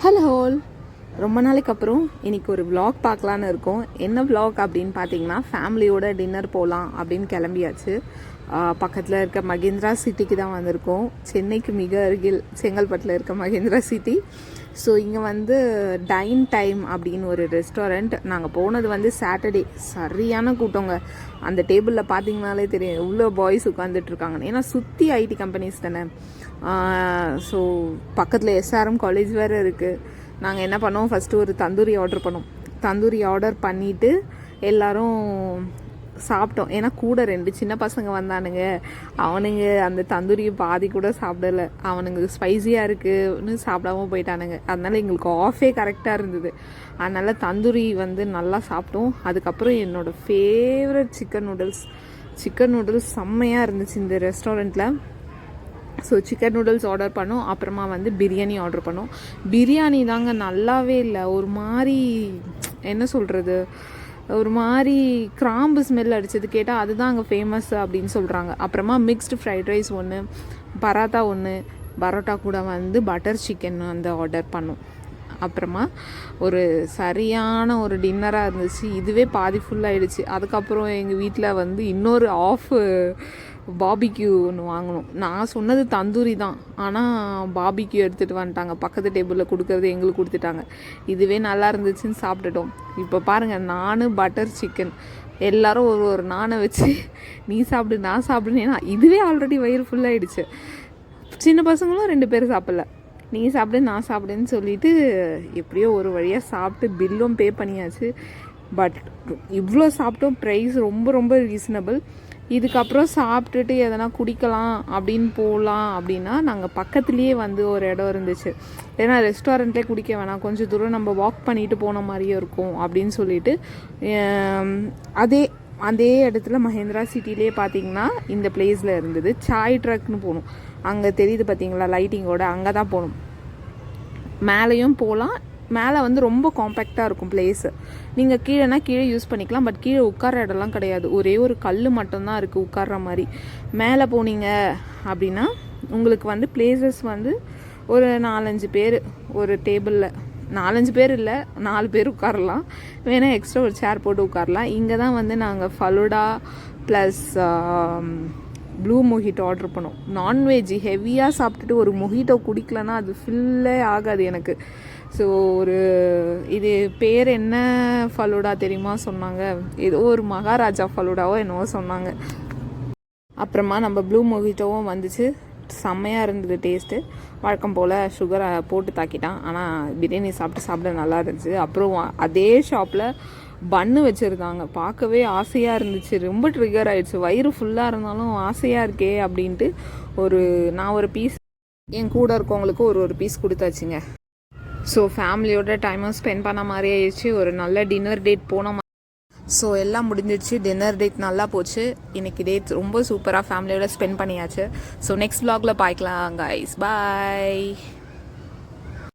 Hello all, ரொம்ப நாளைக்கு அப்புறம் இன்றைக்கி ஒரு vlog பார்க்கலான்னு இருக்கோம். என்ன vlog அப்படின்னு பார்த்தீங்கன்னா, ஃபேமிலியோட டின்னர் போகலாம் அப்படின்னு கிளம்பியாச்சு. பக்கத்தில் இருக்க மகேந்திரா சிட்டிக்கு தான் வந்திருக்கோம். சென்னைக்கு மிக அருகில் செங்கல்பட்டில் இருக்க மகேந்திரா சிட்டி. ஸோ இங்கே வந்து டைன் டைம் அப்படின்னு ஒரு ரெஸ்டாரண்ட். நாங்கள் போனது வந்து சாட்டர்டே. சரியான கூட்டங்க. அந்த டேபிளில் பார்த்தீங்கனாலே தெரியும் எவ்வளோ பாய்ஸ் உட்காந்துட்ருக்காங்கன்னு. ஏன்னா சுற்றி ஐடி கம்பெனிஸ் தானே. ஸோ பக்கத்தில் எஸ்ஆர்எம் காலேஜ் வேறு இருக்குது. நாங்கள் என்ன பண்ணோம், ஃபஸ்ட்டு ஒரு தந்தூரி ஆர்டர் பண்ணோம். தந்தூரி ஆர்டர் பண்ணிவிட்டு எல்லோரும் சாப்பிட்டோம். ஏன்னா கூட 2 சின்ன பசங்க வந்தானுங்க. அவனுங்க அந்த தந்தூரியை பாதி கூட சாப்பிடலை. அவனுங்க ஸ்பைஸியாக இருக்குன்னு சாப்பிடாம போயிட்டானுங்க. அதனால் எங்களுக்கு ஆஃபே கரெக்டாக இருந்தது. அதனால் தந்தூரி வந்து நல்லா சாப்பிட்டோம். அதுக்கப்புறம் என்னோடய ஃபேவரட் சிக்கன் நூடுல்ஸ் செம்மையாக இருந்துச்சு இந்த ரெஸ்டாரண்ட்டில். ஸோ சிக்கன் நூடுல்ஸ் ஆர்டர் பண்ணோம். அப்புறமா வந்து பிரியாணி ஆர்டர் பண்ணோம். பிரியாணி தாங்க நல்லாவே இல்லை. ஒரு மாதிரி என்ன சொல்கிறது, ஒரு மாதிரி கிராம்பு ஸ்மெல் அடித்தது. கேட்டால் அதுதான் அங்கே ஃபேமஸ் அப்படின்னு சொல்கிறாங்க. அப்புறமா மிக்ஸ்டு ஃப்ரைட் ரைஸ் ஒன்று, பரோட்டா கூட வந்து பட்டர் சிக்கன் வந்து ஆர்டர் பண்ணோம். அப்புறமா ஒரு சரியான ஒரு டின்னராக இருந்துச்சு. இதுவே பாதி ஃபுல்லாகிடுச்சு. அதுக்கப்புறம் எங்கள் வீட்டில் வந்து இன்னொரு பாபிக்யூ ஒன்று வாங்கணும். நான் சொன்னது தந்தூரி தான், ஆனால் பாபிக்யூ எடுத்துகிட்டு வந்துட்டாங்க. பக்கத்து டேபிளில் கொடுக்கறது எங்களுக்கு கொடுத்துட்டாங்க. இதுவே நல்லா இருந்துச்சுன்னு சாப்பிட்டுட்டோம். இப்போ பாருங்கள், நான் பட்டர் சிக்கன் எல்லோரும் ஒரு நானை வச்சு நீ சாப்பிடு நான் சாப்பிடுனேன்னா இதுவே ஆல்ரெடி வயிறு ஃபுல்லாகிடுச்சு. சின்ன பசங்களும் 2 பேர் சாப்பிடல. நீ சாப்பிடு நான் சாப்பிடுன்னு சொல்லிவிட்டு எப்படியோ ஒரு வழியாக சாப்பிட்டு பில்லும் பே பண்ணியாச்சு. பட் இவ்வளோ சாப்பிட்டோம். ப்ரைஸ் ரொம்ப ரொம்ப ரீசனபிள். இதுக்கப்புறம் சாப்பிட்டுட்டு எதனா குடிக்கலாம் அப்படின்னு போகலாம் அப்படின்னா நாங்கள் பக்கத்துலேயே வந்து ஒரு இடம் இருந்துச்சு. ஏன்னா ரெஸ்டாரண்ட்லேயே குடிக்க வேணாம், கொஞ்சம் தூரம் நம்ம வாக் பண்ணிட்டு போன மாதிரியே இருக்கும் அப்படின்னு சொல்லிட்டு அதே இடத்துல மகேந்திரா சிட்டிலே பார்த்தீங்கன்னா இந்த பிளேஸில் இருந்தது. சாய் ட்ரக்னு போகணும். அங்கே தெரியுது பார்த்தீங்களா லைட்டிங்கோட, அங்கே தான் போகணும். மேலேயும் போகலாம். மேலே வந்து ரொம்ப காம்பேக்டாக இருக்கும் பிளேஸு. நீங்கள் கீழேனா கீழே யூஸ் பண்ணிக்கலாம். பட் கீழே உட்கார இடம்லாம் கிடையாது. ஒரே ஒரு கல் மட்டும்தான் இருக்குது உட்கார்ற மாதிரி. மேலே போனீங்க அப்படின்னா உங்களுக்கு வந்து பிளேசஸ் வந்து ஒரு 4-5 பேர் ஒரு டேபிளில், 4-5 பேர் இல்லை 4 பேர் உட்காரலாம். வேணால் எக்ஸ்ட்ரா ஒரு சேர் போட்டு உட்காரலாம். இங்கே தான் வந்து நாங்கள் falooda plus blue mojito order பண்ணோம். நான்வெஜ் ஹெவியாக சாப்பிட்டுட்டு ஒரு மொஹிட்டோ குடிக்கலன்னா அது ஃபில்லே ஆகாது எனக்கு. ஸோ இது பேர் என்ன ஃபலூடா தெரியுமா சொன்னாங்க, ஏதோ ஒரு மகாராஜா ஃபலூடாவோ என்னவோ சொன்னாங்க. அப்புறமா நம்ம ப்ளூ மொஹிட்டோவும் வந்துச்சு. செம்மையாக இருந்தது டேஸ்ட்டு. வழக்கம் போல் சுகரை போட்டு தாக்கிட்டான். ஆனால் பிரியாணி சாப்பிட நல்லா இருந்துச்சு. அப்புறம் அதே ஷாப்பில் பன்னு வச்சுருந்தாங்க. பார்க்கவே ஆசையாக இருந்துச்சு. ரொம்ப ட்ரிகர் ஆகிடுச்சு. வயிறு ஃபுல்லாக இருந்தாலும் ஆசையாக இருக்கே அப்படின்ட்டு நான் ஒரு பீஸ், என் கூட இருக்கவங்களுக்கு ஒரு பீஸ் கொடுத்தாச்சுங்க. ஸோ ஃபேமிலியோட டைமும் ஸ்பெண்ட் பண்ண மாதிரி ஆயிடுச்சு. ஒரு நல்ல டின்னர் டேட் போன. ஸோ எல்லாம் முடிஞ்சிடுச்சு. டின்னர் டேட் நல்லா போச்சு. இன்றைக்கி டேட் ரொம்ப சூப்பராக ஃபேமிலியோட ஸ்பெண்ட் பண்ணியாச்சு. ஸோ நெக்ஸ்ட் vlogல பார்க்கலாம் கைஸ். பாய்.